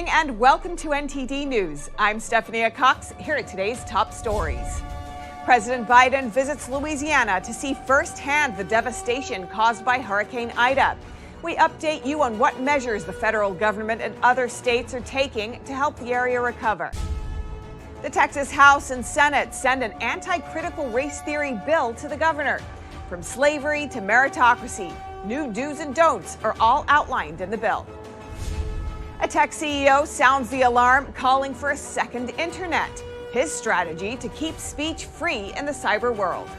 evening and welcome to NTD News. I'm Stephanie Cox. Here are today's top stories. President Biden visits Louisiana to see firsthand the devastation caused by Hurricane Ida. We update you on what measures the federal government and other states are taking to help the area recover. The Texas House and Senate send an anti-critical race theory bill to the governor. From slavery to meritocracy, new do's and don'ts are all outlined in the bill. A tech CEO sounds the alarm, calling for a second internet. His strategy to keep speech free in the cyber world.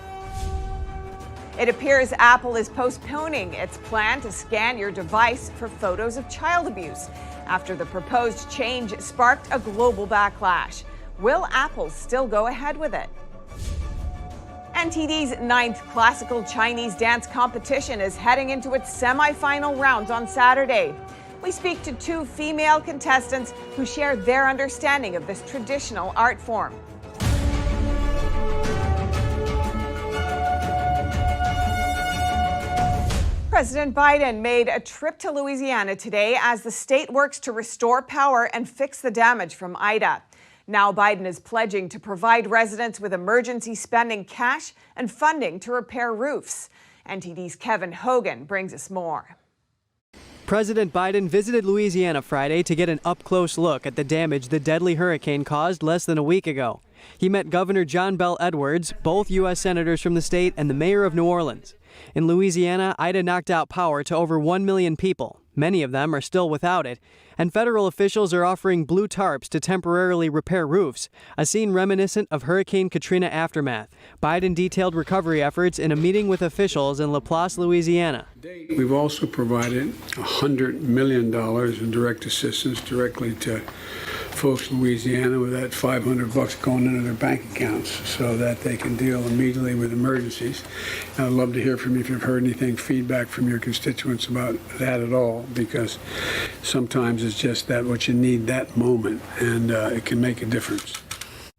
It appears Apple is postponing its plan to scan your device for photos of child abuse after the proposed change sparked a global backlash. Will Apple still go ahead with it? NTD's 9th classical Chinese dance competition is heading into its semifinal rounds on Saturday. We speak to two female contestants who share their understanding of this traditional art form. President Biden made a trip to Louisiana today as the state works to restore power and fix the damage from Ida. Now Biden is pledging to provide residents with emergency spending cash and funding to repair roofs. NTD's Kevin Hogan brings us more. President Biden visited Louisiana Friday to get an up-close look at the damage the deadly hurricane caused less than a week ago. He met Governor John Bel Edwards, both U.S. senators from the state, and the mayor of New Orleans. In Louisiana, Ida knocked out power to over 1 million people. Many of them are still without it, and federal officials are offering blue tarps to temporarily repair roofs, a scene reminiscent of Hurricane Katrina aftermath. Biden detailed recovery efforts in a meeting with officials in Laplace, Louisiana. We've also provided $100 million in direct assistance directly to folks in Louisiana, with that $500 going into their bank accounts so that they can deal immediately with emergencies. And I'd love to hear from you if you've heard anything, feedback from your constituents about that at all, because sometimes it's just that what you need that moment, and it can make a difference.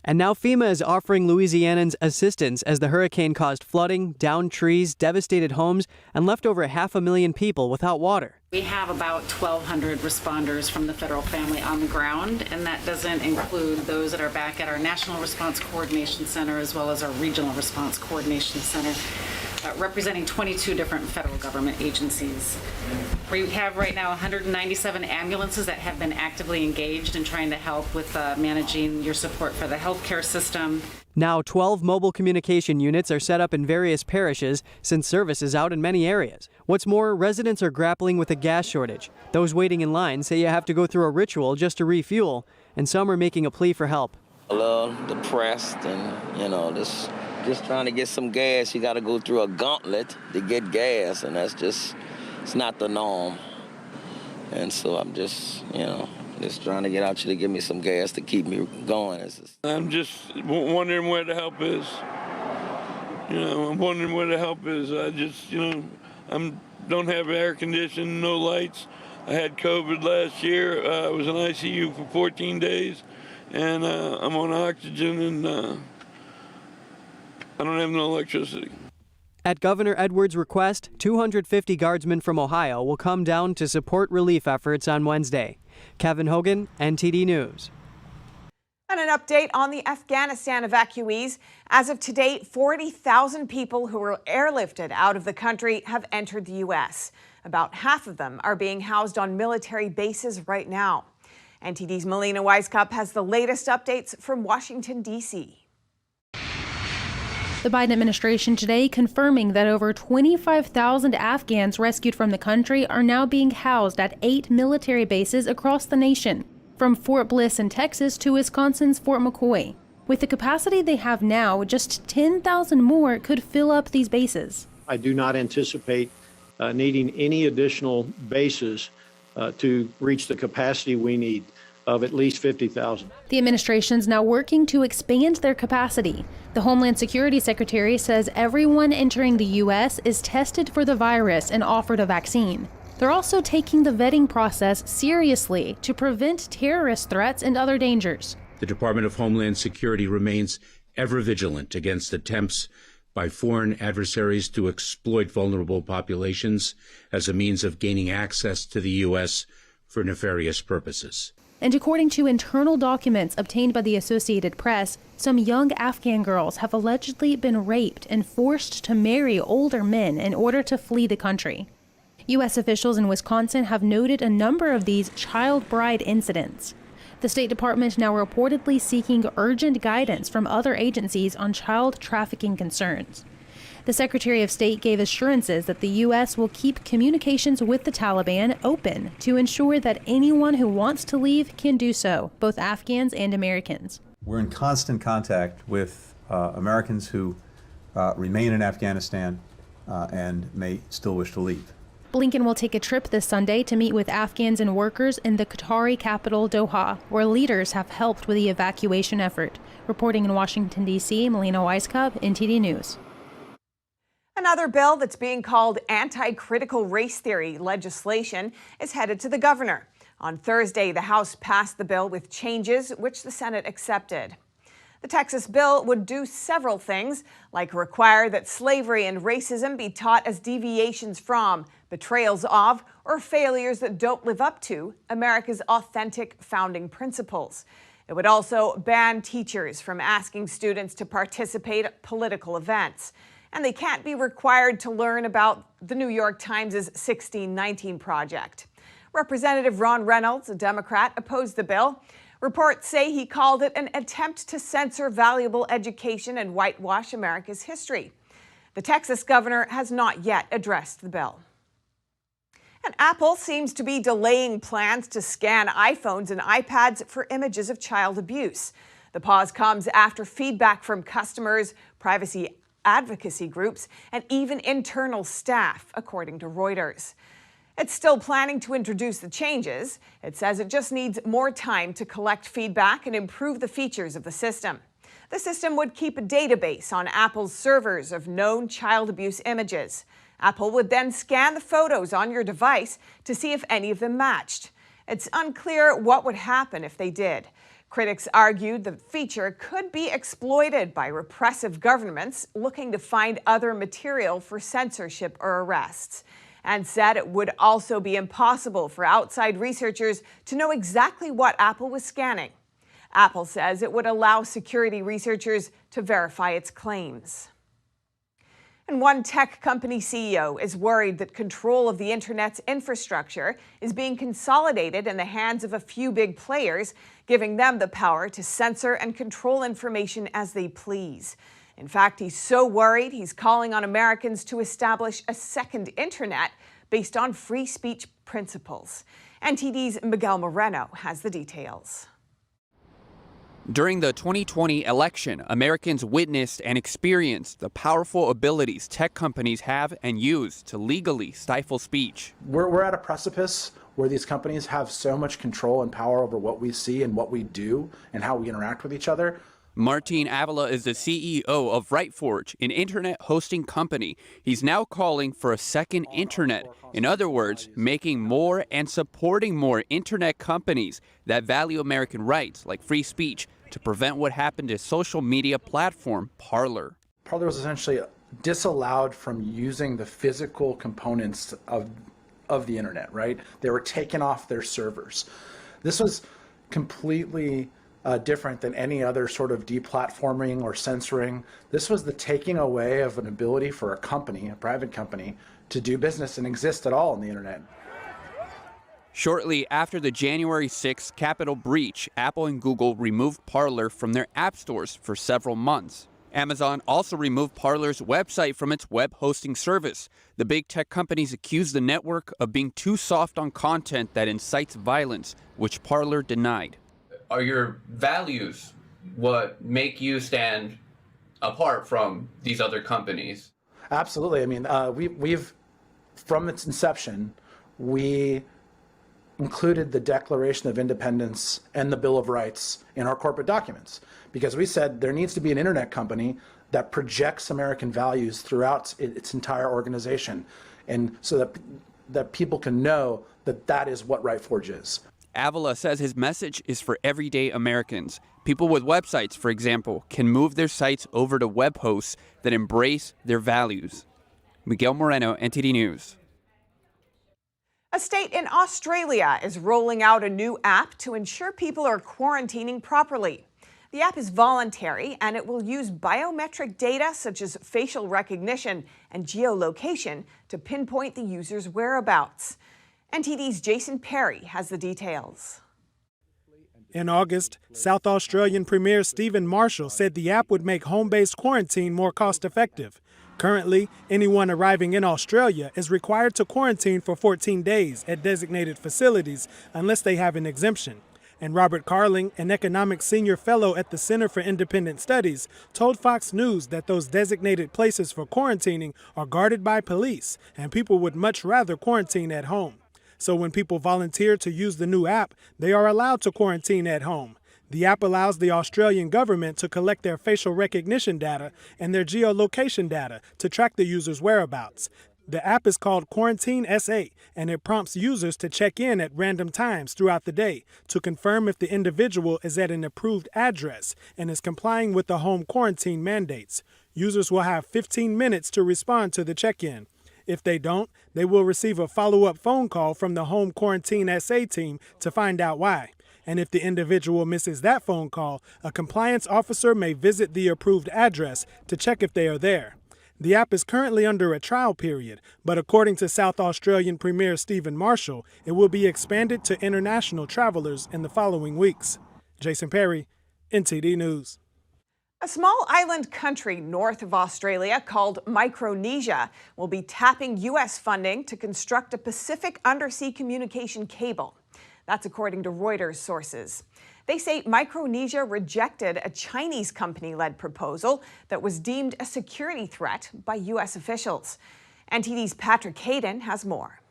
And now FEMA is offering Louisianans assistance as the hurricane caused flooding, downed trees, devastated homes, and left over 500,000 people without water. We have about 1,200 responders from the federal family on the ground, and that doesn't include those that are back at our National Response Coordination Center as well as our Regional Response Coordination Center, representing 22 different federal government agencies. We have right now 197 ambulances that have been actively engaged in trying to help with managing your support for the healthcare system. Now 12 mobile communication units are set up in various parishes since service is out in many areas. What's more, residents are grappling with a gas shortage. Those waiting in line say you have to go through a ritual just to refuel, and some are making a plea for help. A little depressed and, just trying to get some gas. You got to go through a gauntlet to get gas, and it's not the norm. And so I'm just trying to get out you to give me some gas to keep me going. I'm just wondering where the help is. I'm wondering where the help is. I don't have air conditioning, no lights. I had COVID last year. I was in ICU for 14 days, and I'm on oxygen, and I don't have no electricity. At Governor Edwards' request, 250 guardsmen from Ohio will come down to support relief efforts on Wednesday. Kevin Hogan, NTD News. And an update on the Afghanistan evacuees. As of today, 40,000 people who were airlifted out of the country have entered the U.S. About half of them are being housed on military bases right now. NTD's Melina Weisskopf has the latest updates from Washington, D.C. The Biden administration today confirming that over 25,000 Afghans rescued from the country are now being housed at 8 military bases across the nation, from Fort Bliss in Texas to Wisconsin's Fort McCoy. With the capacity they have now, just 10,000 more could fill up these bases. I do not anticipate needing any additional bases to reach the capacity we need of at least 50,000. The administration's now working to expand their capacity. The Homeland Security Secretary says everyone entering the U.S. is tested for the virus and offered a vaccine. They're also taking the vetting process seriously to prevent terrorist threats and other dangers. The Department of Homeland Security remains ever vigilant against attempts by foreign adversaries to exploit vulnerable populations as a means of gaining access to the U.S. for nefarious purposes. And according to internal documents obtained by the Associated Press, some young Afghan girls have allegedly been raped and forced to marry older men in order to flee the country. U.S. officials in Wisconsin have noted a number of these child bride incidents. The State Department now reportedly seeking urgent guidance from other agencies on child trafficking concerns. The Secretary of State gave assurances that the U.S. will keep communications with the Taliban open to ensure that anyone who wants to leave can do so, both Afghans and Americans. We're in constant contact with Americans who remain in Afghanistan and may still wish to leave. Blinken will take a trip this Sunday to meet with Afghans and workers in the Qatari capital, Doha, where leaders have helped with the evacuation effort. Reporting in Washington, D.C., Melina Weisskopf, NTD News. Another bill that's being called anti-critical race theory legislation is headed to the governor. On Thursday, the House passed the bill with changes which the Senate accepted. The Texas bill would do several things, like require that slavery and racism be taught as deviations from, betrayals of, or failures that don't live up to America's authentic founding principles. It would also ban teachers from asking students to participate at political events. And they can't be required to learn about the New York Times' 1619 Project. Representative Ron Reynolds, a Democrat, opposed the bill. Reports say he called it an attempt to censor valuable education and whitewash America's history. The Texas governor has not yet addressed the bill. And Apple seems to be delaying plans to scan iPhones and iPads for images of child abuse. The pause comes after feedback from customers, privacy advocacy groups, and even internal staff, according to Reuters. It's still planning to introduce the changes. It says it just needs more time to collect feedback and improve the features of the system. The system would keep a database on Apple's servers of known child abuse images. Apple would then scan the photos on your device to see if any of them matched. It's unclear what would happen if they did. Critics argued the feature could be exploited by repressive governments looking to find other material for censorship or arrests, and said it would also be impossible for outside researchers to know exactly what Apple was scanning. Apple says it would allow security researchers to verify its claims. And one tech company CEO is worried that control of the internet's infrastructure is being consolidated in the hands of a few big players, giving them the power to censor and control information as they please. In fact, he's so worried he's calling on Americans to establish a second internet based on free speech principles. NTD's Miguel Moreno has the details. During the 2020 election, Americans witnessed and experienced the powerful abilities tech companies have and use to legally stifle speech. We're at a precipice where these companies have so much control and power over what we see and what we do and how we interact with each other. Martin Avila is the CEO of RightForge, an internet hosting company. He's now calling for a second internet. In other words, making more and supporting more internet companies that value American rights like free speech to prevent what happened to social media platform Parler. Parler was essentially disallowed from using the physical components of the internet, right? They were taken off their servers. This was completely different than any other sort of deplatforming or censoring. This was the taking away of an ability for a company, a private company, to do business and exist at all on the internet. Shortly after the January 6th Capitol breach, Apple and Google removed Parler from their app stores for several months. Amazon also removed Parler's website from its web hosting service. The big tech companies accused the network of being too soft on content that incites violence, which Parler denied. Are your values what make you stand apart from these other companies? Absolutely. I mean, we've from its inception, we included the Declaration of Independence and the Bill of Rights in our corporate documents because we said there needs to be an internet company that projects American values throughout its entire organization, and so that people can know that that is what RightForge is. Avila says his message is for everyday Americans. People with websites, for example, can move their sites over to web hosts that embrace their values. Miguel Moreno, NTD News. A state in Australia is rolling out a new app to ensure people are quarantining properly. The app is voluntary and it will use biometric data such as facial recognition and geolocation to pinpoint the user's whereabouts. NTD's Jason Perry has the details. In August, South Australian Premier Stephen Marshall said the app would make home-based quarantine more cost-effective. Currently, anyone arriving in Australia is required to quarantine for 14 days at designated facilities unless they have an exemption. And Robert Carling, an economics senior fellow at the Center for Independent Studies, told Fox News that those designated places for quarantining are guarded by police and people would much rather quarantine at home. So when people volunteer to use the new app, they are allowed to quarantine at home. The app allows the Australian government to collect their facial recognition data and their geolocation data to track the user's whereabouts. The app is called Quarantine SA, and it prompts users to check in at random times throughout the day to confirm if the individual is at an approved address and is complying with the home quarantine mandates. Users will have 15 minutes to respond to the check-in. If they don't, they will receive a follow-up phone call from the Home Quarantine SA team to find out why. And if the individual misses that phone call, a compliance officer may visit the approved address to check if they are there. The app is currently under a trial period, but according to South Australian Premier Stephen Marshall, it will be expanded to international travelers in the following weeks. Jason Perry, NTD News. A small island country north of Australia called Micronesia will be tapping U.S. funding to construct a Pacific undersea communication cable. That's according to Reuters sources. They say Micronesia rejected a Chinese company-led proposal that was deemed a security threat by U.S. officials. NTD's Patrick Hayden has more.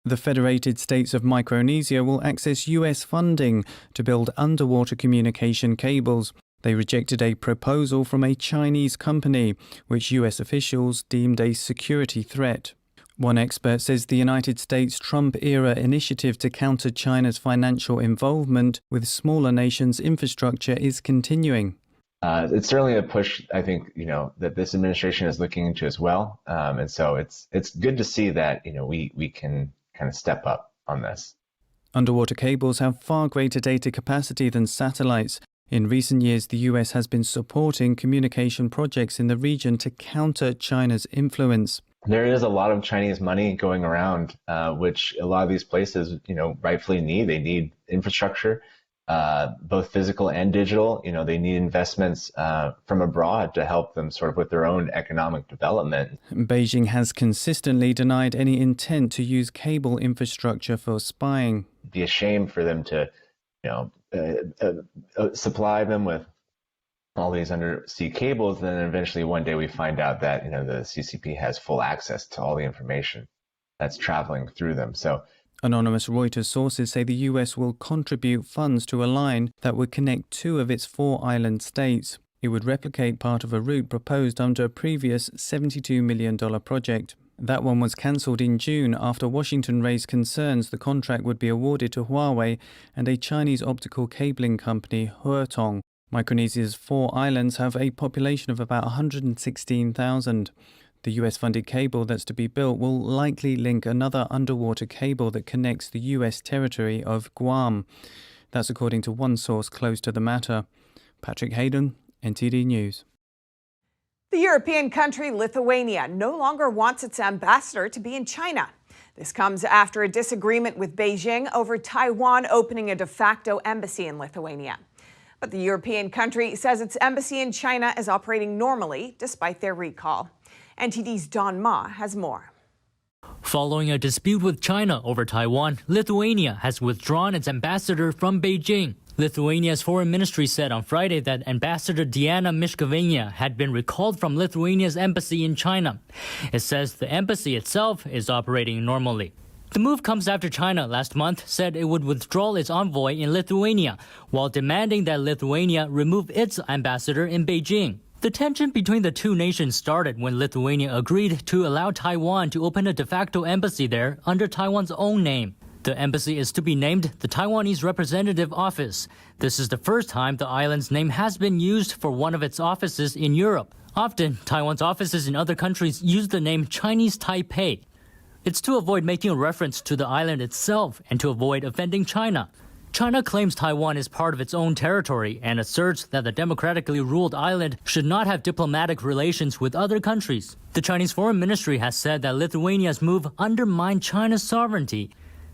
The Federated States of Micronesia will access U.S. funding to build underwater communication cables. They rejected a proposal from a Chinese company, which U.S. officials deemed a security threat. One expert says the United States Trump-era initiative to counter China's financial involvement with smaller nations' infrastructure is continuing. It's certainly a push, I think, that this administration is looking into as well. And so it's good to see that, we can kind of step up on this. Underwater cables have far greater data capacity than satellites. In recent years, the US has been supporting communication projects in the region to counter China's influence. There is a lot of Chinese money going around, which a lot of these places, rightfully need. They need infrastructure, both physical and digital. They need investments from abroad to help them sort of with their own economic development. Beijing has consistently denied any intent to use cable infrastructure for spying. It'd be a shame for them to, supply them with all these undersea cables, and then eventually one day we find out that the CCP has full access to all the information that's traveling through them. So anonymous Reuters sources say the US will contribute funds to a line that would connect 2 of its 4 island states. It would replicate part of a route proposed under a previous $72 million project. That one was cancelled in June after Washington raised concerns the contract would be awarded to Huawei and a Chinese optical cabling company, Huatong. Micronesia's 4 islands have a population of about 116,000. The US-funded cable that's to be built will likely link another underwater cable that connects the US territory of Guam. That's according to one source close to the matter. Patrick Hayden, NTD News. The European country Lithuania no longer wants its ambassador to be in China. This comes after a disagreement with Beijing over Taiwan opening a de facto embassy in Lithuania. But the European country says its embassy in China is operating normally despite their recall. NTD's Don Ma has more. Following a dispute with China over Taiwan, Lithuania has withdrawn its ambassador from Beijing. Lithuania's foreign ministry said on Friday that Ambassador Diana Miškovienė had been recalled from Lithuania's embassy in China. It says the embassy itself is operating normally. The move comes after China last month said it would withdraw its envoy in Lithuania, while demanding that Lithuania remove its ambassador in Beijing. The tension between the two nations started when Lithuania agreed to allow Taiwan to open a de facto embassy there under Taiwan's own name. The embassy is to be named the Taiwanese Representative Office. This is the first time the island's name has been used for one of its offices in Europe. Often, Taiwan's offices in other countries use the name Chinese Taipei. It's to avoid making a reference to the island itself and to avoid offending China. China claims Taiwan is part of its own territory and asserts that the democratically ruled island should not have diplomatic relations with other countries. The Chinese Foreign Ministry has said that Lithuania's move undermined China's sovereignty.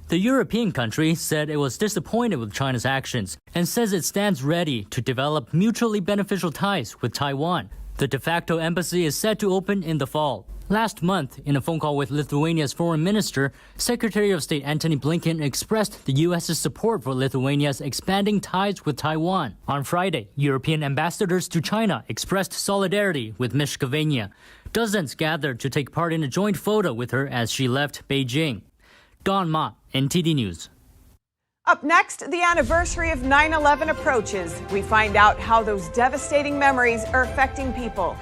The European country said it was disappointed with China's actions and says it stands ready to develop mutually beneficial ties with Taiwan. The de facto embassy is set to open in the fall. Last month, in a phone call with Lithuania's foreign minister, Secretary of State Antony Blinken expressed the U.S.'s support for Lithuania's expanding ties with Taiwan. On Friday, European ambassadors to China expressed solidarity with Mishkovania. Dozens gathered to take part in a joint photo with her as she left Beijing. Don Ma, NTD News. Up next, the anniversary of 9/11 approaches. We find out how those devastating memories are affecting people.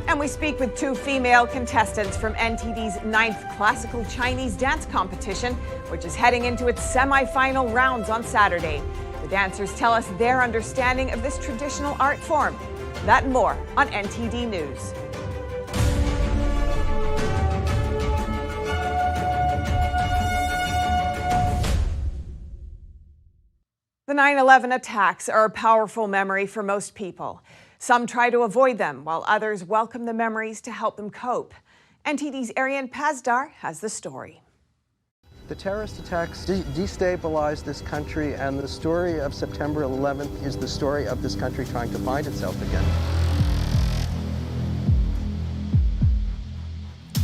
And we speak with two female contestants from NTD's 9th Classical Chinese Dance Competition, which is heading into its semi-final rounds on Saturday. The dancers tell us their understanding of this traditional art form. That and more on NTD News. The 9/11 attacks are a powerful memory for most people. Some try to avoid them, while others welcome the memories to help them cope. NTD's Ariane Pazdar has the story. The terrorist attacks destabilized this country, and the story of September 11th is the story of this country trying to find itself again.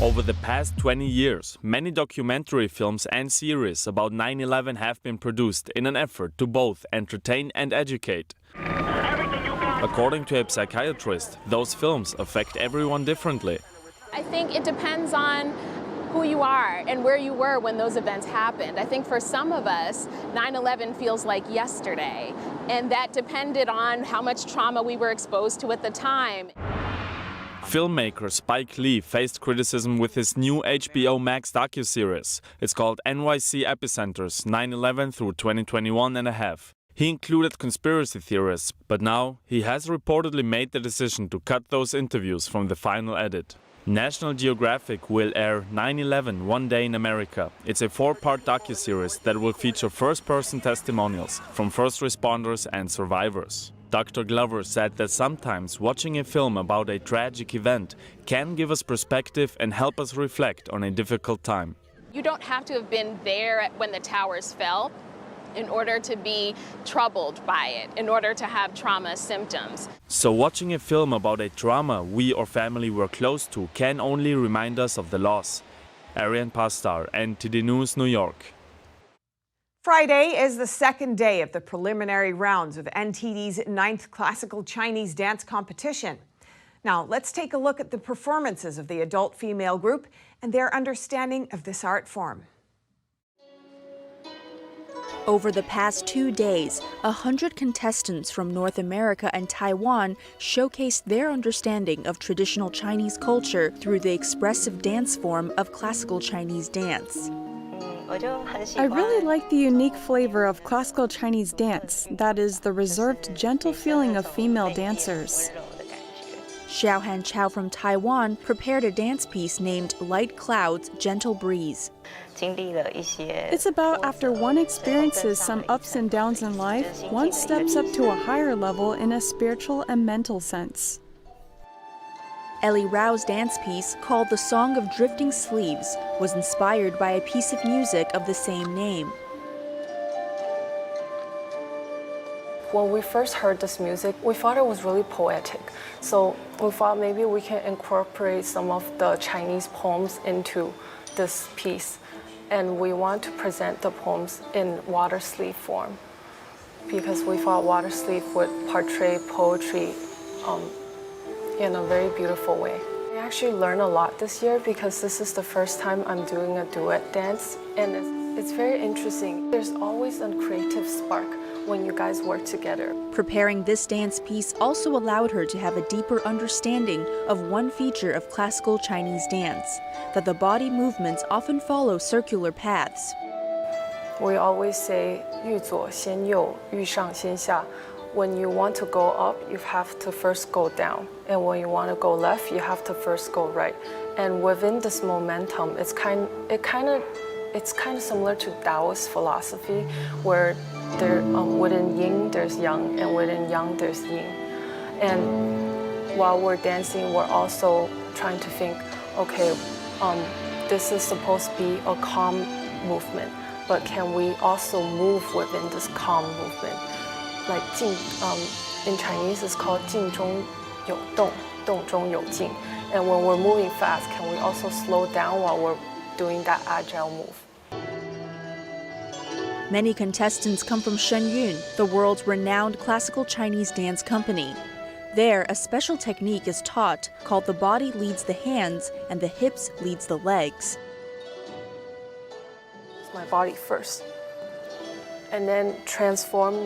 Over the past 20 years, many documentary films and series about 9/11 have been produced in an effort to both entertain and educate. According to a psychiatrist, those films affect everyone differently. I think it depends on who you are and where you were when those events happened. I think for some of us, 9/11 feels like yesterday, and that depended on how much trauma we were exposed to at the time. Filmmaker Spike Lee faced criticism with his new HBO Max docuseries. It's called NYC Epicenters, 9/11 through 2021 and a half. He included conspiracy theorists, but now he has reportedly made the decision to cut those interviews from the final edit. National Geographic will air 9/11 One Day in America. It's a 4-part docuseries that will feature first-person testimonials from first responders and survivors. Dr. Glover said that sometimes watching a film about a tragic event can give us perspective and help us reflect on a difficult time. You don't have to have been there when the towers fell in order to be troubled by it, in order to have trauma symptoms. So watching a film about a trauma we or family were close to can only remind us of the loss. Ariane Pazdar, NTD News, New York. Friday is the second day of the preliminary rounds of NTD's 9th Classical Chinese Dance Competition. Now, let's take a look at the performances of the adult female group and their understanding of this art form. Over the past 2 days, 100 contestants from North America and Taiwan showcased their understanding of traditional Chinese culture through the expressive dance form of classical Chinese dance. I really like the unique flavor of classical Chinese dance, that is, the reserved, gentle feeling of female dancers. Xiaohan Chow from Taiwan prepared a dance piece named Light Clouds, Gentle Breeze. It's about after one experiences some ups and downs in life, one steps up to a higher level in a spiritual and mental sense. Ellie Rao's dance piece, called The Song of Drifting Sleeves, was inspired by a piece of music of the same name. When we first heard this music, we thought it was really poetic. So we thought maybe we can incorporate some of the Chinese poems into this piece. And we want to present the poems in water sleeve form because we thought water sleeve would portray poetry in a very beautiful way. I actually learned a lot this year because this is the first time I'm doing a duet dance, and it's very interesting. There's always a creative spark when you guys work together. Preparing this dance piece also allowed her to have a deeper understanding of one feature of classical Chinese dance, that the body movements often follow circular paths. We always say, 欲左先右,欲上先下. When you want to go up, you have to first go down. And when you want to go left, you have to first go right. And within this momentum, it's kind of similar to Taoist philosophy, where within yin there's yang, and within yang there's yin. And while we're dancing, we're also trying to think, okay, this is supposed to be a calm movement, but can we also move within this calm movement? Like in Chinese, it's called 静中有动，动中有静. And when we're moving fast, can we also slow down while we're doing that agile move? Many contestants come from Shen Yun, the world's renowned classical Chinese dance company. There, a special technique is taught called the body leads the hands and the hips leads the legs. It's my body first, and then transform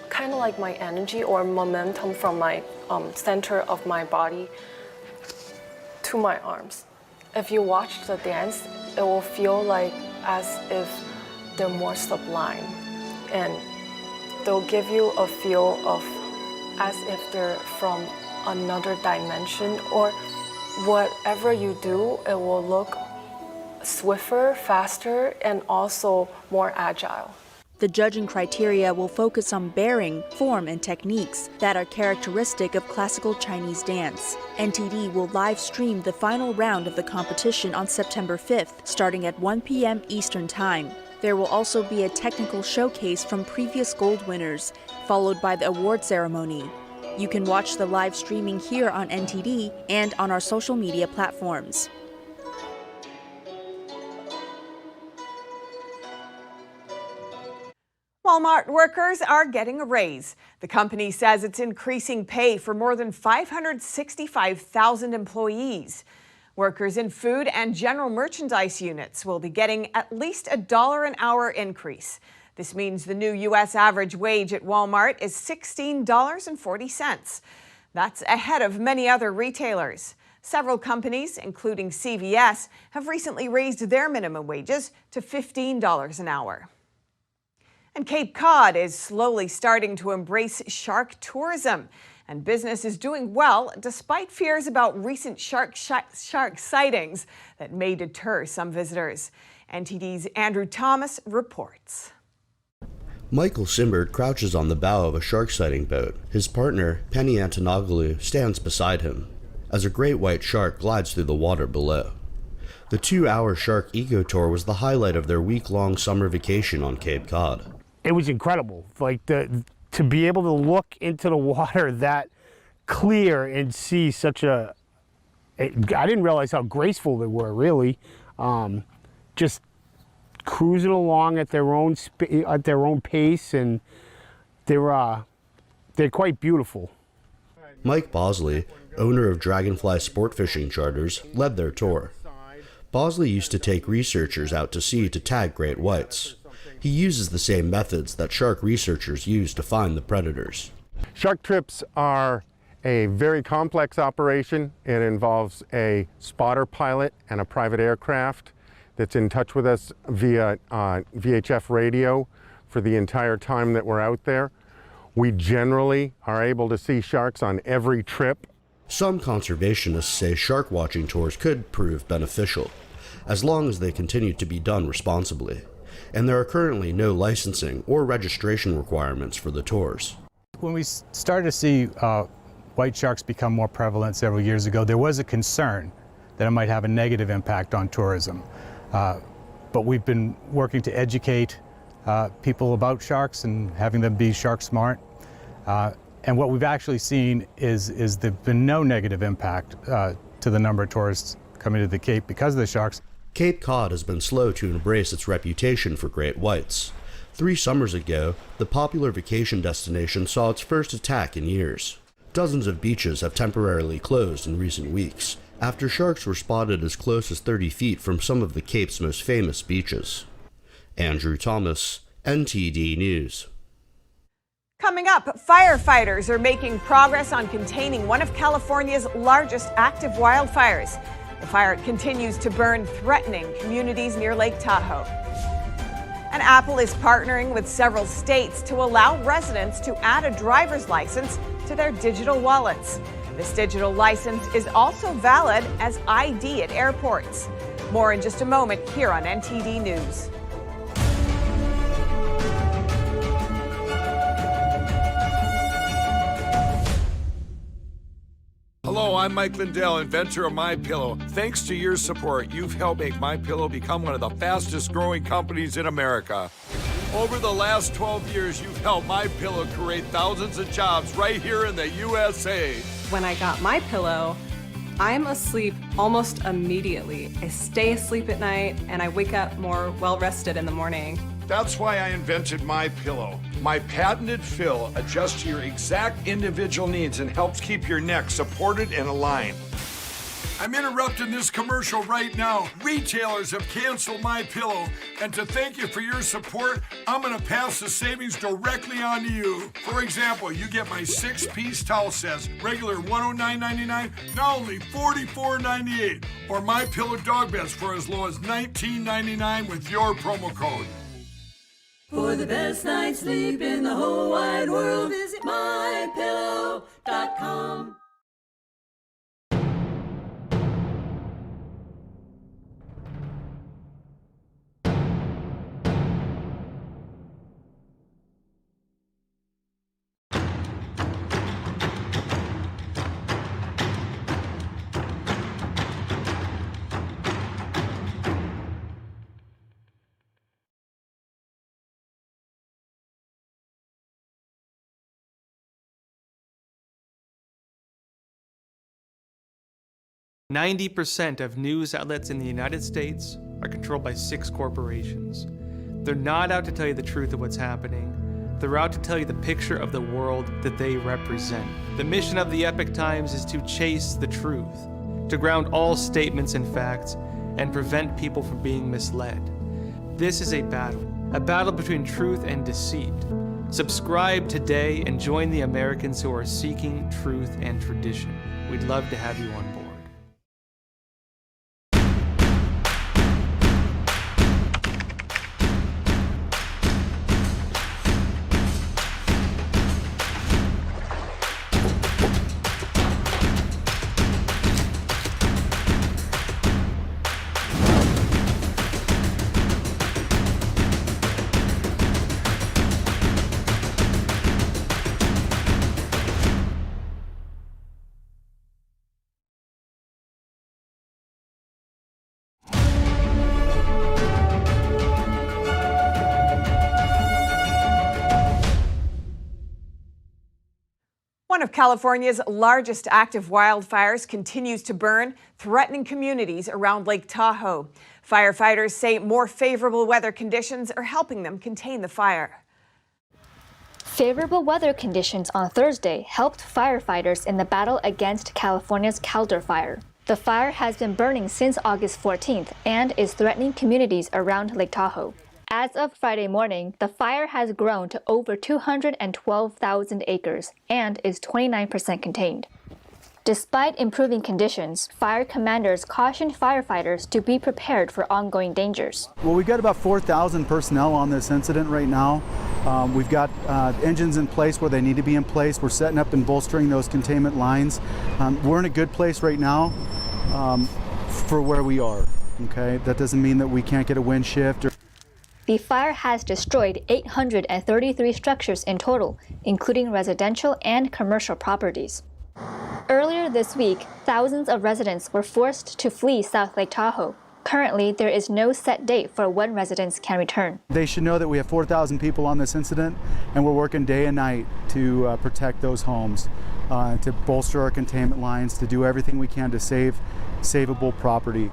kind of like my energy or momentum from my center of my body to my arms. If you watch the dance, it will feel like as if they're more sublime, and they'll give you a feel of as if they're from another dimension, or whatever you do, it will look swifter, faster, and also more agile. The judging criteria will focus on bearing, form, and techniques that are characteristic of classical Chinese dance. NTD will live stream the final round of the competition on September 5th, starting at 1 p.m. Eastern Time. There will also be a technical showcase from previous gold winners, followed by the award ceremony. You can watch the live streaming here on NTD and on our social media platforms. Walmart workers are getting a raise. The company says it's increasing pay for more than 565,000 employees. Workers in food and general merchandise units will be getting at least $1 an hour increase. This means the new U.S. average wage at Walmart is $16.40. That's ahead of many other retailers. Several companies, including CVS, have recently raised their minimum wages to $15 an hour. And Cape Cod is slowly starting to embrace shark tourism, and business is doing well despite fears about recent shark sightings that may deter some visitors. NTD's Andrew Thomas reports. Michael Simbert crouches on the bow of a shark sighting boat. His partner, Penny Antonoglu, stands beside him as a great white shark glides through the water below. The 2-hour shark eco tour was the highlight of their week-long summer vacation on Cape Cod. It was incredible, to be able to look into the water that clear and see such I didn't realize how graceful they were, really. Just cruising along at their own pace, and they're quite beautiful. Mike Bosley, owner of Dragonfly Sport Fishing Charters, led their tour. Bosley used to take researchers out to sea to tag great whites. He uses the same methods that shark researchers use to find the predators. Shark trips are a very complex operation. It involves a spotter pilot and a private aircraft that's in touch with us via VHF radio for the entire time that we're out there. We generally are able to see sharks on every trip. Some conservationists say shark watching tours could prove beneficial, as long as they continue to be done responsibly. And there are currently no licensing or registration requirements for the tours. When we started to see white sharks become more prevalent several years ago, there was a concern that it might have a negative impact on tourism. But we've been working to educate people about sharks and having them be shark smart. And what we've actually seen is there's been no negative impact to the number of tourists coming to the Cape because of the sharks. Cape Cod has been slow to embrace its reputation for great whites. 3 summers ago, the popular vacation destination saw its first attack in years. Dozens of beaches have temporarily closed in recent weeks, after sharks were spotted as close as 30 feet from some of the Cape's most famous beaches. Andrew Thomas, NTD News. Coming up, firefighters are making progress on containing one of California's largest active wildfires. The fire continues to burn, threatening communities near Lake Tahoe. And Apple is partnering with several states to allow residents to add a driver's license to their digital wallets. This digital license is also valid as ID at airports. More in just a moment here on NTD News. Hello, I'm Mike Lindell, inventor of MyPillow. Thanks to your support, you've helped make MyPillow become one of the fastest growing companies in America. Over the last 12 years, you've helped MyPillow create thousands of jobs right here in the USA. When I got MyPillow, I'm asleep almost immediately. I stay asleep at night and I wake up more well-rested in the morning. That's why I invented MyPillow. My patented fill adjusts to your exact individual needs and helps keep your neck supported and aligned. I'm interrupting this commercial right now. Retailers have canceled MyPillow, and to thank you for your support, I'm gonna pass the savings directly on to you. For example, you get my 6-piece towel sets, regular $109.99, now only $44.98, or MyPillow dog beds for as low as $19.99 with your promo code. For the best night's sleep in the whole wide world, visit mypillow.com. %90 of news outlets in the United States are controlled by 6 corporations. They're not out to tell you the truth of what's happening. They're out to tell you the picture of the world that they represent. The mission of the Epoch Times is to chase the truth, to ground all statements in facts, and prevent people from being misled. This is a battle between truth and deceit. Subscribe today and join the Americans who are seeking truth and tradition. We'd love to have you on board. One of California's largest active wildfires continues to burn, threatening communities around Lake Tahoe. Firefighters say more favorable weather conditions are helping them contain the fire. Favorable weather conditions on Thursday helped firefighters in the battle against California's Caldor fire. The fire has been burning since August 14th and is threatening communities around Lake Tahoe. As of Friday morning, the fire has grown to over 212,000 acres and is 29% contained. Despite improving conditions, fire commanders cautioned firefighters to be prepared for ongoing dangers. Well, we've got about 4,000 personnel on this incident right now. We've got engines in place where they need to be in place. We're setting up and bolstering those containment lines. We're in a good place right now for where we are. Okay, that doesn't mean that we can't get a wind shift. The fire has destroyed 833 structures in total, including residential and commercial properties. Earlier this week, thousands of residents were forced to flee South Lake Tahoe. Currently, there is no set date for when residents can return. They should know that we have 4,000 people on this incident, and we're working day and night to protect those homes, to bolster our containment lines, to do everything we can to save savable property.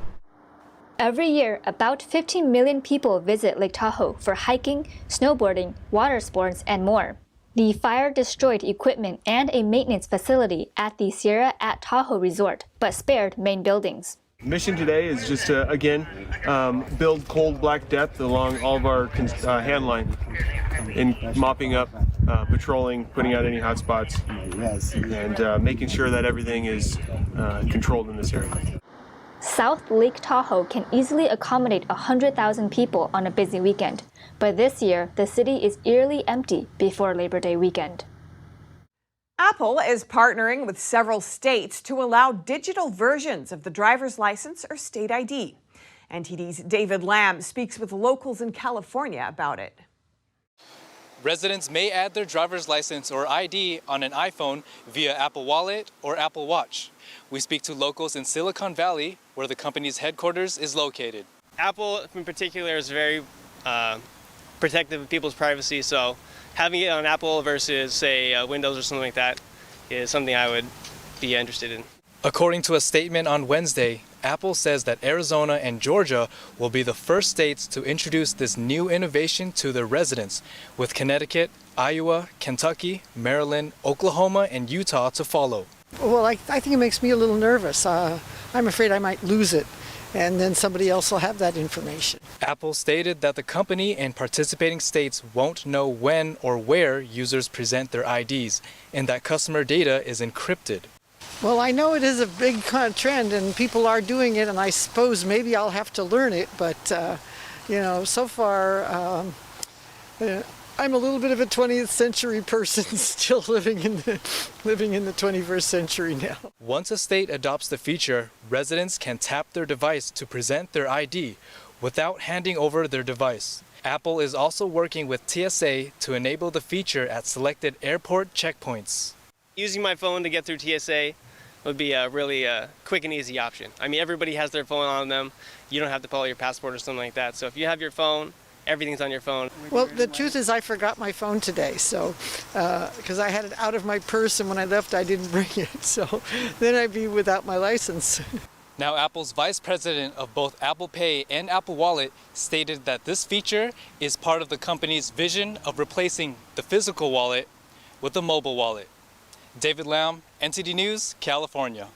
Every year, about 15 million people visit Lake Tahoe for hiking, snowboarding, water sports, and more. The fire destroyed equipment and a maintenance facility at the Sierra at Tahoe Resort, but spared main buildings. Mission today is just to, again, build cold black depth along all of our hand line in mopping up, patrolling, putting out any hot spots, and making sure that everything is controlled in this area. South Lake Tahoe can easily accommodate 100,000 people on a busy weekend, but this year the city is eerily empty before Labor Day weekend. Apple is partnering with several states to allow digital versions of the driver's license or state ID. NTD's David Lamb speaks with locals in California about it. Residents may add their driver's license or ID on an iPhone via Apple Wallet or Apple Watch. We speak to locals in Silicon Valley, where the company's headquarters is located. Apple in particular is very protective of people's privacy, so having it on Apple versus, say, Windows or something like that is something I would be interested in. According to a statement on Wednesday, Apple says that Arizona and Georgia will be the first states to introduce this new innovation to their residents, with Connecticut, Iowa, Kentucky, Maryland, Oklahoma, and Utah to follow. Well, I think it makes me a little nervous. I'm afraid I might lose it, and then somebody else will have that information. Apple stated that the company and participating states won't know when or where users present their IDs, and that customer data is encrypted. Well, I know it is a big trend and people are doing it, and I suppose maybe I'll have to learn it, but so far I'm a little bit of a 20th century person still living in the 21st century now. Once a state adopts the feature, residents can tap their device to present their ID without handing over their device. Apple is also working with TSA to enable the feature at selected airport checkpoints. Using my phone to get through TSA would be a really quick and easy option. I mean, everybody has their phone on them. You don't have to pull out your passport or something like that. So if you have your phone, everything's on your phone. Well, the truth is I forgot my phone today, so because I had it out of my purse, and when I left I didn't bring it. So then I'd be without my license. Now, Apple's vice president of both Apple Pay and Apple Wallet stated that this feature is part of the company's vision of replacing the physical wallet with a mobile wallet. David Lamb, NTD News, California.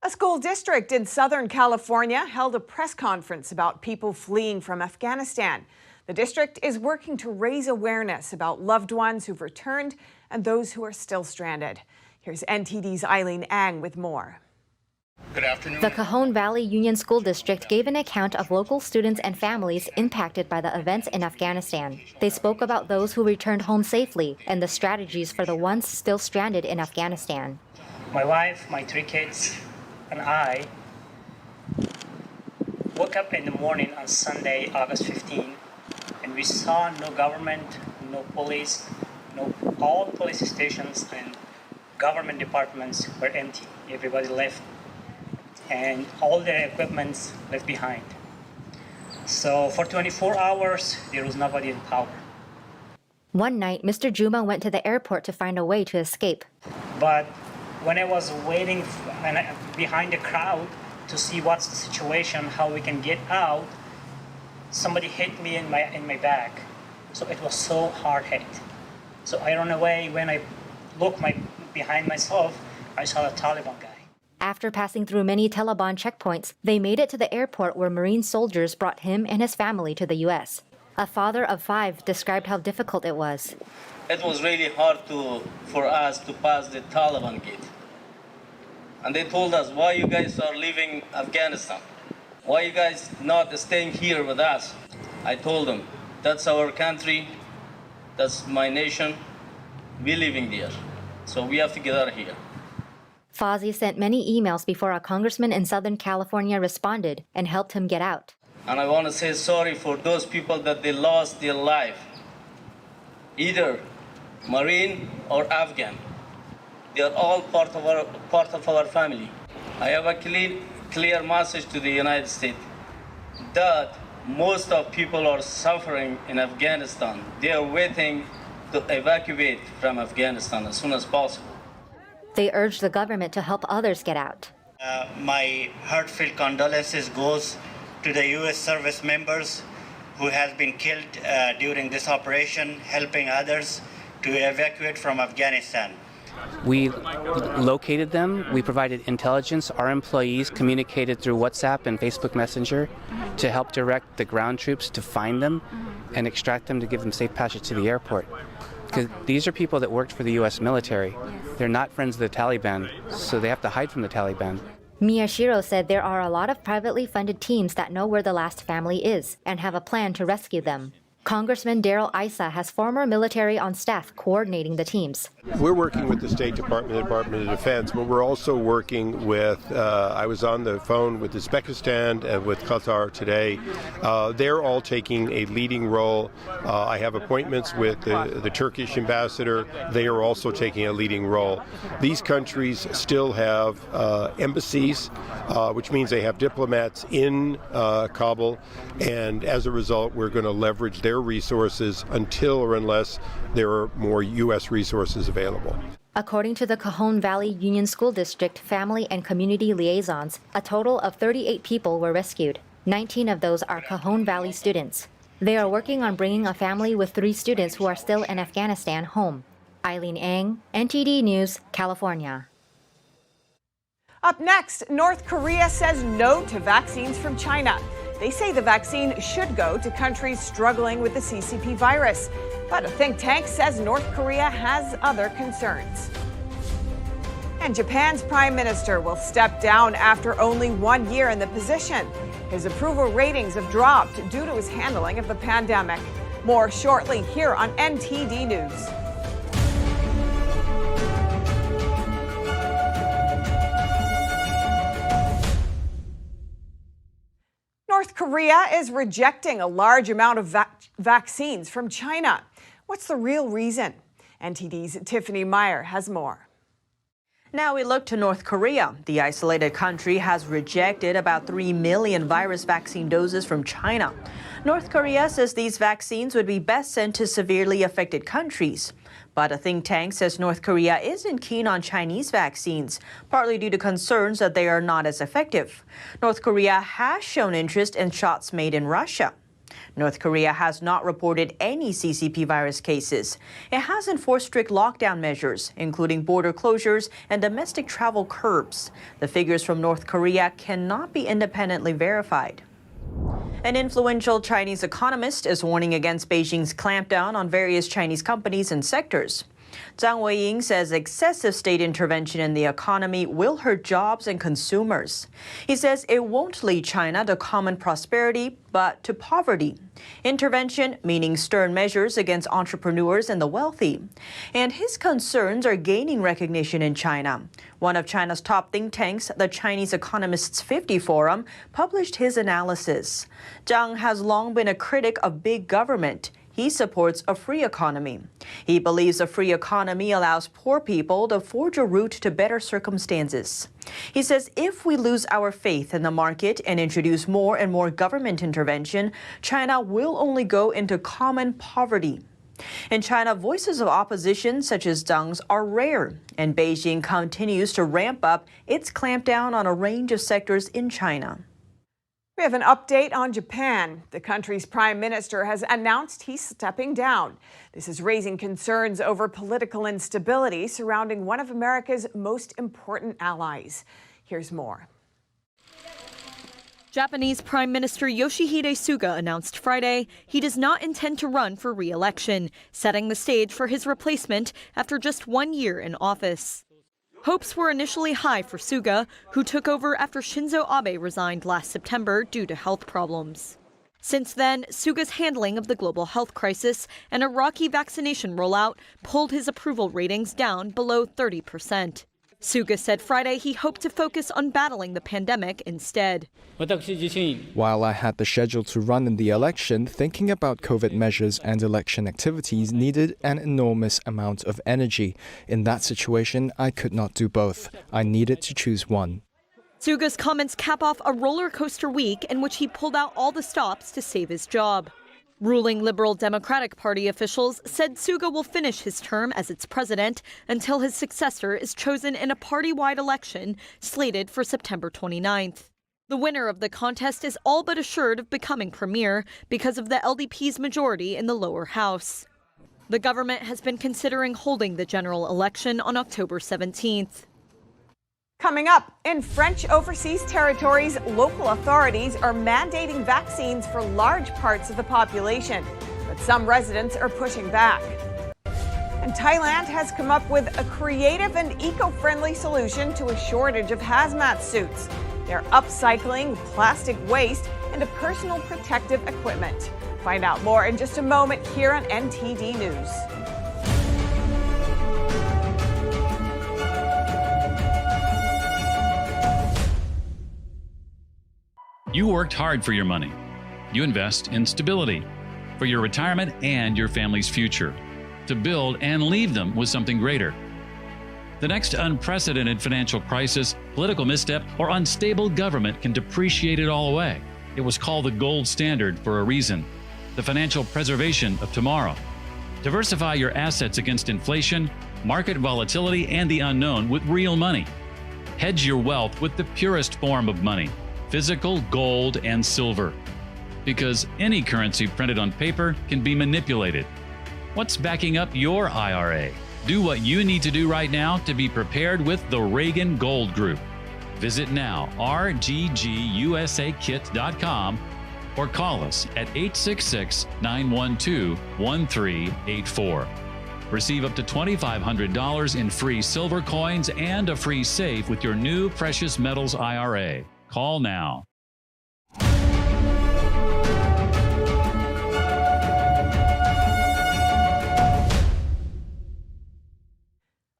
A school district in Southern California held a press conference about people fleeing from Afghanistan. The district is working to raise awareness about loved ones who've returned and those who are still stranded. Here's NTD's Eileen Ang with more. Good afternoon. The Cajon Valley Union School District gave an account of local students and families impacted by the events in Afghanistan. They spoke about those who returned home safely and the strategies for the ones still stranded in Afghanistan. My wife, my 3 kids, and I woke up in the morning on Sunday, August 15, and we saw no government, no police, all police stations and government departments were empty. Everybody left, and all their equipment left behind. So for 24 hours, there was nobody in power. One night, Mr. Juma went to the airport to find a way to escape. But when I was waiting behind the crowd to see what's the situation, how we can get out, somebody hit me in my back. So it was so hard hit. So I ran away. When I looked behind myself, I saw a Taliban guy. After passing through many Taliban checkpoints, they made it to the airport where Marine soldiers brought him and his family to the U.S. A father of 5 described how difficult it was. It was really hard for us to pass the Taliban gate. And they told us, why you guys are leaving Afghanistan? Why you guys not staying here with us? I told them, that's our country, that's my nation, we're living there. So we have to get out of here. Fawzi sent many emails before a congressman in Southern California responded and helped him get out. And I want to say sorry for those people that they lost their life, either Marine or Afghan. They are all part of our family. I have a clear message to the United States that most of people are suffering in Afghanistan. They are waiting to evacuate from Afghanistan as soon as possible. They urged the government to help others get out. My heartfelt condolences goes to the U.S. service members who have been killed during this operation, helping others to evacuate from Afghanistan. We located them. We provided intelligence. Our employees communicated through WhatsApp and Facebook Messenger to help direct the ground troops to find them and extract them to give them safe passage to the airport. Because these are people that worked for the U.S. military. They're not friends of the Taliban, so they have to hide from the Taliban. Miyashiro said there are a lot of privately funded teams that know where the last family is and have a plan to rescue them. Congressman Darrell Issa has former military on staff coordinating the teams. We're working with the State Department, the Department of Defense, but we're also working with, I was on the phone with Uzbekistan and with Caldor today. They're all taking a leading role. I have appointments with the Turkish ambassador. They are also taking a leading role. These countries still have embassies, which means they have diplomats in Kabul, and as a result, we're going to leverage their resources until or unless there are more U.S. resources available. According to the Cajon Valley Union School District Family and Community Liaisons, a total of 38 people were rescued. 19 of those are Cajon Valley students. They are working on bringing a family with 3 students who are still in Afghanistan home. Eileen Ang, NTD News, California. Up next, North Korea says no to vaccines from China. They say the vaccine should go to countries struggling with the CCP virus. But a think tank says North Korea has other concerns. And Japan's prime minister will step down after only 1 year in the position. His approval ratings have dropped due to his handling of the pandemic. More shortly here on NTD News. North Korea is rejecting a large amount of vaccines from China. What's the real reason? NTD's Tiffany Meyer has more. Now we look to North Korea. The isolated country has rejected about 3 million virus vaccine doses from China. North Korea says these vaccines would be best sent to severely affected countries. But a think tank says North Korea isn't keen on Chinese vaccines, partly due to concerns that they are not as effective. North Korea has shown interest in shots made in Russia. North Korea has not reported any CCP virus cases. It has enforced strict lockdown measures, including border closures and domestic travel curbs. The figures from North Korea cannot be independently verified. An influential Chinese economist is warning against Beijing's clampdown on various Chinese companies and sectors. Zhang Weiying says excessive state intervention in the economy will hurt jobs and consumers. He says it won't lead China to common prosperity, but to poverty. Intervention meaning stern measures against entrepreneurs and the wealthy. And his concerns are gaining recognition in China. One of China's top think tanks, the Chinese Economists 50 Forum, published his analysis. Zhang has long been a critic of big government. He supports a free economy. He believes a free economy allows poor people to forge a route to better circumstances. He says if we lose our faith in the market and introduce more and more government intervention, China will only go into common poverty. In China, voices of opposition such as Zhang's are rare, and Beijing continues to ramp up its clampdown on a range of sectors in China. We have an update on Japan. The country's prime minister has announced he's stepping down. This is raising concerns over political instability surrounding one of America's most important allies. Here's more. Japanese Prime Minister Yoshihide Suga announced Friday he does not intend to run for re-election, setting the stage for his replacement after just 1 year in office. Hopes were initially high for Suga, who took over after Shinzo Abe resigned last September due to health problems. Since then, Suga's handling of the global health crisis and a rocky vaccination rollout pulled his approval ratings down below 30%. Suga said Friday he hoped to focus on battling the pandemic instead. While I had the schedule to run in the election, thinking about COVID measures and election activities needed an enormous amount of energy. In that situation, I could not do both. I needed to choose one. Suga's comments cap off a roller coaster week in which he pulled out all the stops to save his job. Ruling Liberal Democratic Party officials said Suga will finish his term as its president until his successor is chosen in a party-wide election slated for September 29th. The winner of the contest is all but assured of becoming premier because of the LDP's majority in the lower house. The government has been considering holding the general election on October 17th. Coming up, in French overseas territories, local authorities are mandating vaccines for large parts of the population, but some residents are pushing back. And Thailand has come up with a creative and eco-friendly solution to a shortage of hazmat suits. They're upcycling plastic waste into personal protective equipment. Find out more in just a moment here on NTD News. You worked hard for your money. You invest in stability for your retirement and your family's future, to build and leave them with something greater. The next unprecedented financial crisis, political misstep, or unstable government can depreciate it all away. It was called the gold standard for a reason, the financial preservation of tomorrow. Diversify your assets against inflation, market volatility, and the unknown with real money. Hedge your wealth with the purest form of money, physical gold and silver. Because any currency printed on paper can be manipulated. What's backing up your IRA? Do what you need to do right now to be prepared with the Reagan Gold Group. Visit now, rggusakit.com, or call us at 866-912-1384. Receive up to $2,500 in free silver coins and a free safe with your new precious metals IRA. Call now.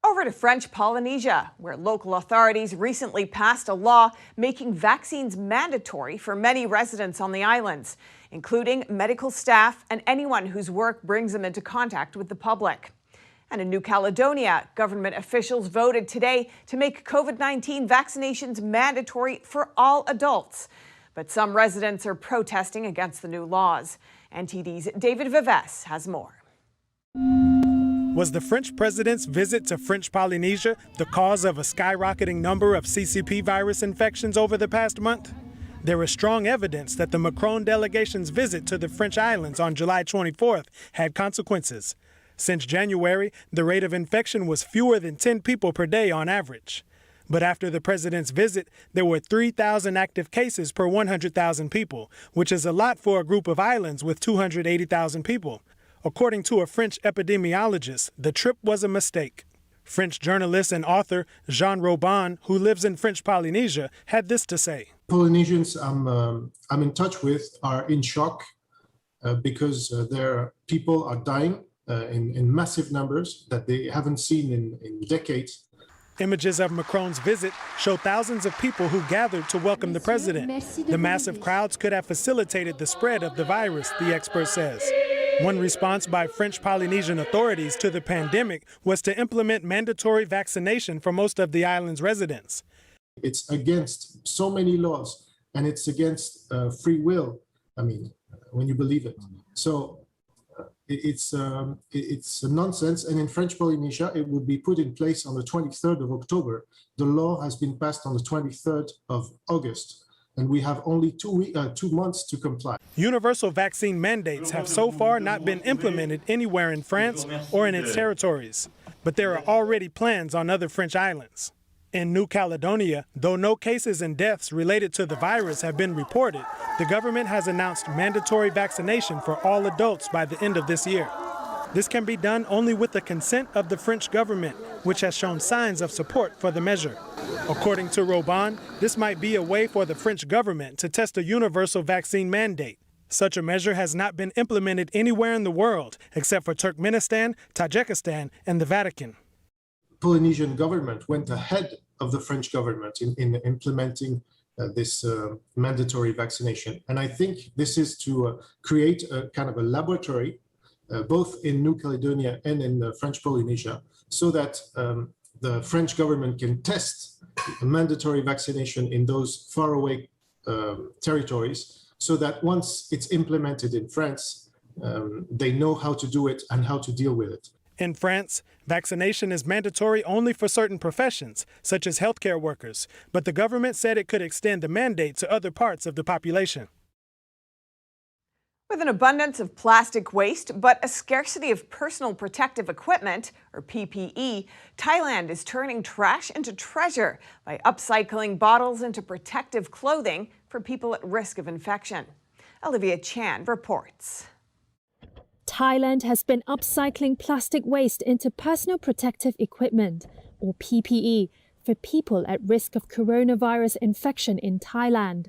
Over to French Polynesia, where local authorities recently passed a law making vaccines mandatory for many residents on the islands, including medical staff and anyone whose work brings them into contact with the public. And in New Caledonia, government officials voted today to make COVID-19 vaccinations mandatory for all adults. But some residents are protesting against the new laws. NTD's David Vives has more. Was the French president's visit to French Polynesia the cause of a skyrocketing number of CCP virus infections over the past month? There is strong evidence that the Macron delegation's visit to the French islands on July 24th had consequences. Since January, the rate of infection was fewer than 10 people per day on average. But after the president's visit, there were 3,000 active cases per 100,000 people, which is a lot for a group of islands with 280,000 people. According to a French epidemiologist, the trip was a mistake. French journalist and author Jean Robin, who lives in French Polynesia, had this to say. Polynesians I'm in touch with are in shock because their people are dying in massive numbers that they haven't seen in decades. Images of Macron's visit show thousands of people who gathered to welcome the president. The massive crowds could have facilitated the spread of the virus, the expert says. One response by French Polynesian authorities to the pandemic was to implement mandatory vaccination for most of the island's residents. It's against so many laws, and it's against free will, when you believe it. So it's a nonsense, and in French Polynesia, it would be put in place on the 23rd of October. The law has been passed on the 23rd of August. And we have only 2 months to comply. Universal vaccine mandates have so far not been implemented anywhere in France or in its territories, but there are already plans on other French islands. In New Caledonia, though no cases and deaths related to the virus have been reported, the government has announced mandatory vaccination for all adults by the end of this year. This can be done only with the consent of the French government, which has shown signs of support for the measure. According to Robin, this might be a way for the French government to test a universal vaccine mandate. Such a measure has not been implemented anywhere in the world, except for Turkmenistan, Tajikistan, and the Vatican. Polynesian government went ahead of the French government in implementing this mandatory vaccination. And I think this is to create a kind of a laboratory both in New Caledonia and in French Polynesia, so that the French government can test a mandatory vaccination in those faraway territories, so that once it's implemented in France, they know how to do it and how to deal with it. In France, vaccination is mandatory only for certain professions, such as healthcare workers, but the government said it could extend the mandate to other parts of the population. With an abundance of plastic waste, but a scarcity of personal protective equipment, or PPE, Thailand is turning trash into treasure by upcycling bottles into protective clothing for people at risk of infection. Olivia Chan reports. Thailand has been upcycling plastic waste into personal protective equipment, or PPE, for people at risk of coronavirus infection in Thailand.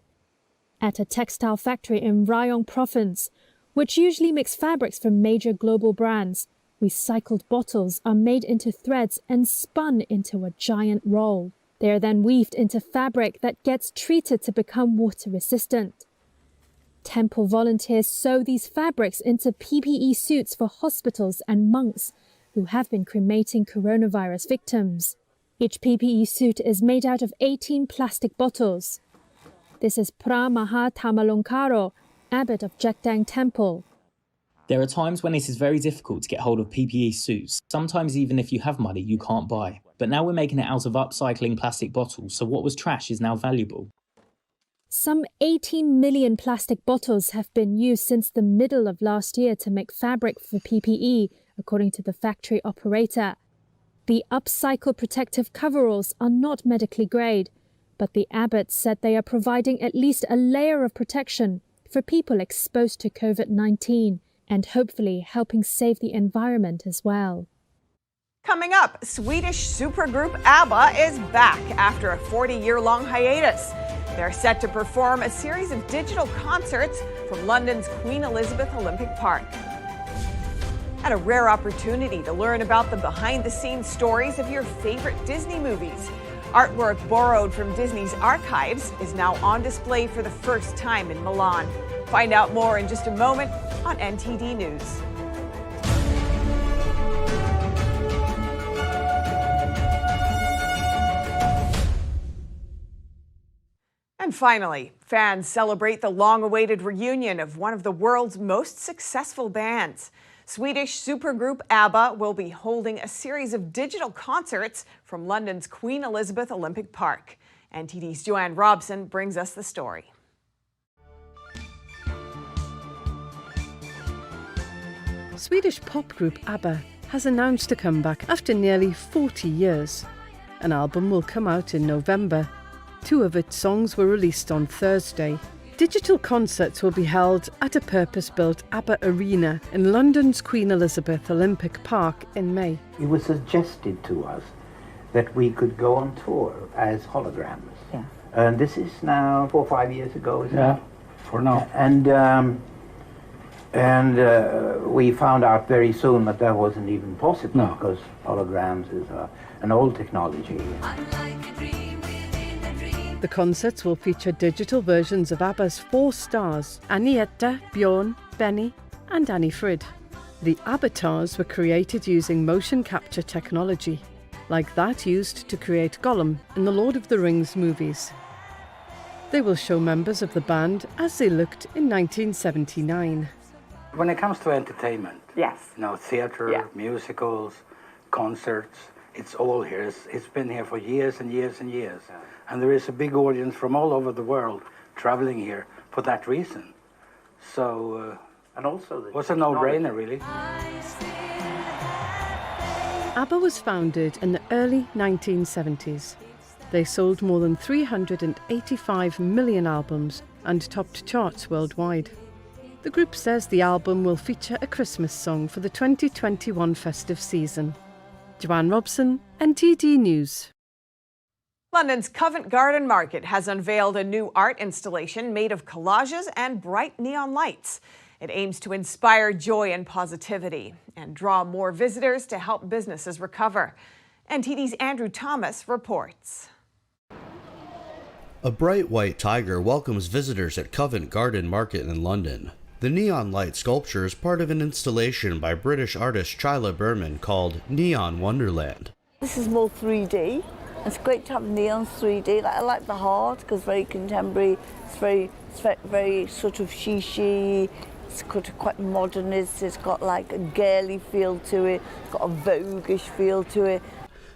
At a textile factory in Rayong province, which usually mix fabrics from major global brands. Recycled bottles are made into threads and spun into a giant roll. They are then weaved into fabric that gets treated to become water resistant. Temple volunteers sew these fabrics into PPE suits for hospitals and monks who have been cremating coronavirus victims. Each PPE suit is made out of 18 plastic bottles. This is Pra Maha Tamalongkaro, abbot of Jektang Temple. There are times when it is very difficult to get hold of PPE suits. Sometimes even if you have money, you can't buy. But now we're making it out of upcycling plastic bottles, so what was trash is now valuable. Some 18 million plastic bottles have been used since the middle of last year to make fabric for PPE, according to the factory operator. The upcycled protective coveralls are not medically grade, but the abbot said they are providing at least a layer of protection for people exposed to COVID-19 and hopefully helping save the environment as well. Coming up, Swedish supergroup ABBA is back after a 40-year-long hiatus. They're set to perform a series of digital concerts from London's Queen Elizabeth Olympic Park. And a rare opportunity to learn about the behind-the-scenes stories of your favorite Disney movies. Artwork borrowed from Disney's archives is now on display for the first time in Milan. Find out more in just a moment on NTD News. And finally, fans celebrate the long-awaited reunion of one of the world's most successful bands. Swedish supergroup ABBA will be holding a series of digital concerts from London's Queen Elizabeth Olympic Park. NTD's Joanne Robson brings us the story. Swedish pop group ABBA has announced a comeback after nearly 40 years. An album will come out in November. 2 of its songs were released on Thursday. Digital concerts will be held at a purpose-built ABBA arena in London's Queen Elizabeth Olympic Park in May. It was suggested to us that we could go on tour as holograms. Yeah. And this is now 4 or 5 years ago, isn't it? For now. And we found out very soon that that wasn't even possible because holograms is an old technology. The concerts will feature digital versions of ABBA's 4 stars, Agneta, Björn, Benny and Annie Frid. The avatars were created using motion capture technology, like that used to create Gollum in the Lord of the Rings movies. They will show members of the band as they looked in 1979. When it comes to entertainment, theater, musicals, concerts, it's all here. It's been here for years and years and years. Yeah. And there is a big audience from all over the world traveling here for that reason. So, and also it was a no-brainer, really. ABBA was founded in the early 1970s. They sold more than 385 million albums and topped charts worldwide. The group says the album will feature a Christmas song for the 2021 festive season. Joanne Robson, NTD News. London's Covent Garden Market has unveiled a new art installation made of collages and bright neon lights. It aims to inspire joy and positivity and draw more visitors to help businesses recover. NTD's Andrew Thomas reports. A bright white tiger welcomes visitors at Covent Garden Market in London. The neon light sculpture is part of an installation by British artist Chyla Berman called Neon Wonderland. This is more 3D. It's great to have neon 3D. I like the heart because it's very contemporary. It's very sort of chic-y. It's quite modernist. It's got like a girly feel to it. It's got a voguish feel to it.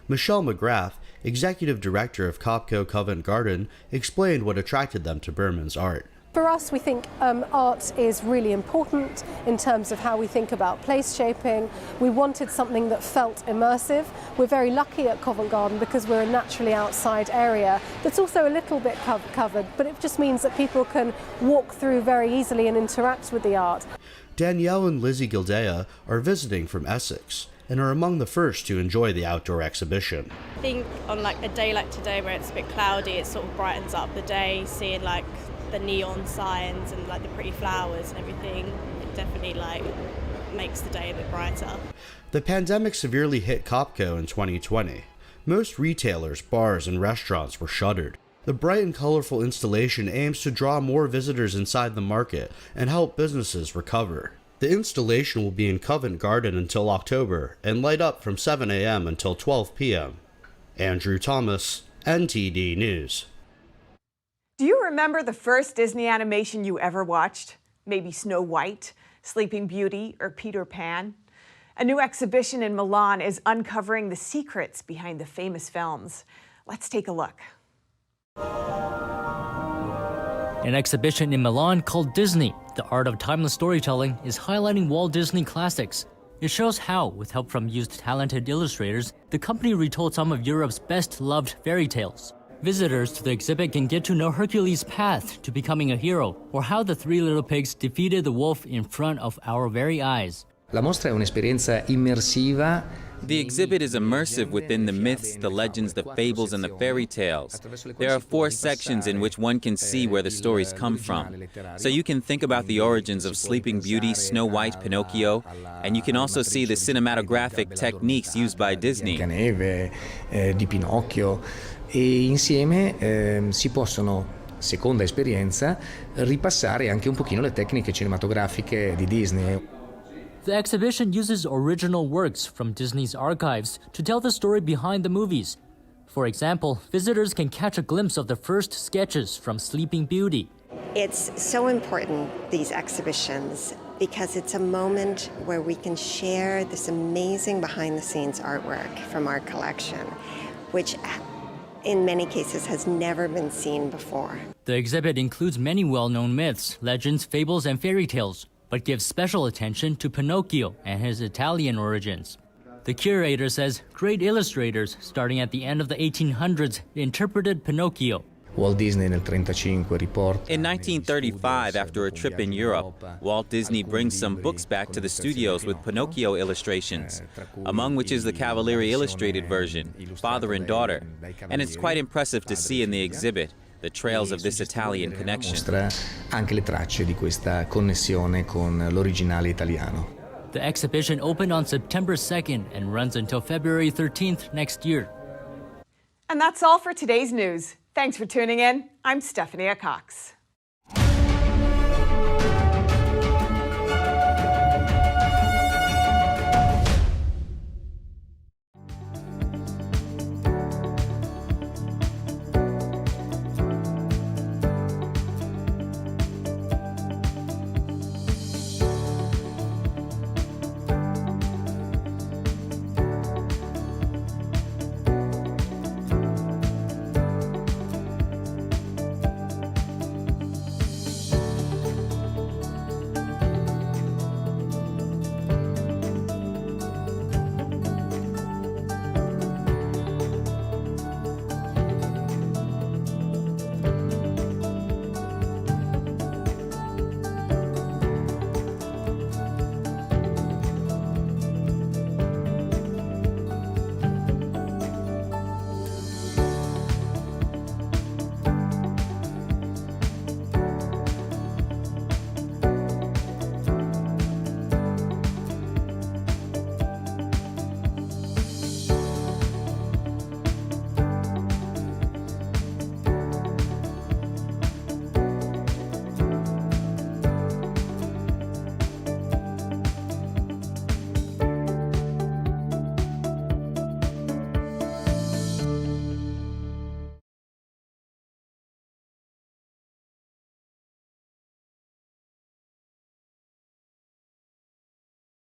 Michelle McGrath, executive director of Copco Covent Garden, explained what attracted them to Berman's art. For us, we think art is really important in terms of how we think about place shaping. We wanted something that felt immersive. We're very lucky at Covent Garden because we're a naturally outside area that's also a little bit covered, but it just means that people can walk through very easily and interact with the art. Danielle and Lizzie Gildea are visiting from Essex and are among the first to enjoy the outdoor exhibition. I think on like a day like today where it's a bit cloudy, it sort of brightens up the day, seeing like the neon signs and like the pretty flowers and everything. It definitely like makes the day a bit brighter. The pandemic severely hit Copco in 2020. Most retailers, bars, and restaurants were shuttered. The bright and colorful installation aims to draw more visitors inside the market and help businesses recover. The installation will be in Covent Garden until October and light up from 7 a.m. until 12 p.m. Andrew Thomas, NTD News. Do you remember the first Disney animation you ever watched? Maybe Snow White, Sleeping Beauty, or Peter Pan? A new exhibition in Milan is uncovering the secrets behind the famous films. Let's take a look. An exhibition in Milan called Disney, The Art of Timeless Storytelling, is highlighting Walt Disney classics. It shows how, with help from used talented illustrators, the company retold some of Europe's best-loved fairy tales. Visitors to the exhibit can get to know Hercules' path to becoming a hero, or how the three little pigs defeated the wolf in front of our very eyes. La mostra è un'esperienza immersiva. The exhibit is immersive within the myths, the legends, the fables, and the fairy tales. There are 4 sections in which one can see where the stories come from. So you can think about the origins of Sleeping Beauty, Snow White, Pinocchio, and you can also see the cinematographic techniques used by Disney. Di Pinocchio, e insieme si possono, seconda esperienza, ripassare anche un pochino le tecniche cinematografiche di Disney. The exhibition uses original works from Disney's archives to tell the story behind the movies. For example, visitors can catch a glimpse of the first sketches from Sleeping Beauty. It's so important, these exhibitions, because it's a moment where we can share this amazing behind-the-scenes artwork from our collection, which in many cases has never been seen before. The exhibit includes many well-known myths, legends, fables, and fairy tales, but gives special attention to Pinocchio and his Italian origins. The curator says great illustrators, starting at the end of the 1800s, interpreted Pinocchio. Walt Disney nel 1935 riporta. In 1935, after a trip in Europe, Walt Disney brings some books back to the studios with Pinocchio illustrations, among which is the Cavalieri illustrated version, father and daughter. And it's quite impressive to see in the exhibit the trails of this Italian connection. Mostra anche le tracce di questa connessione con l'originale italiano. The exhibition opened on September 2nd and runs until February 13th next year. And that's all for today's news. Thanks for tuning in. I'm Stephanie Cox.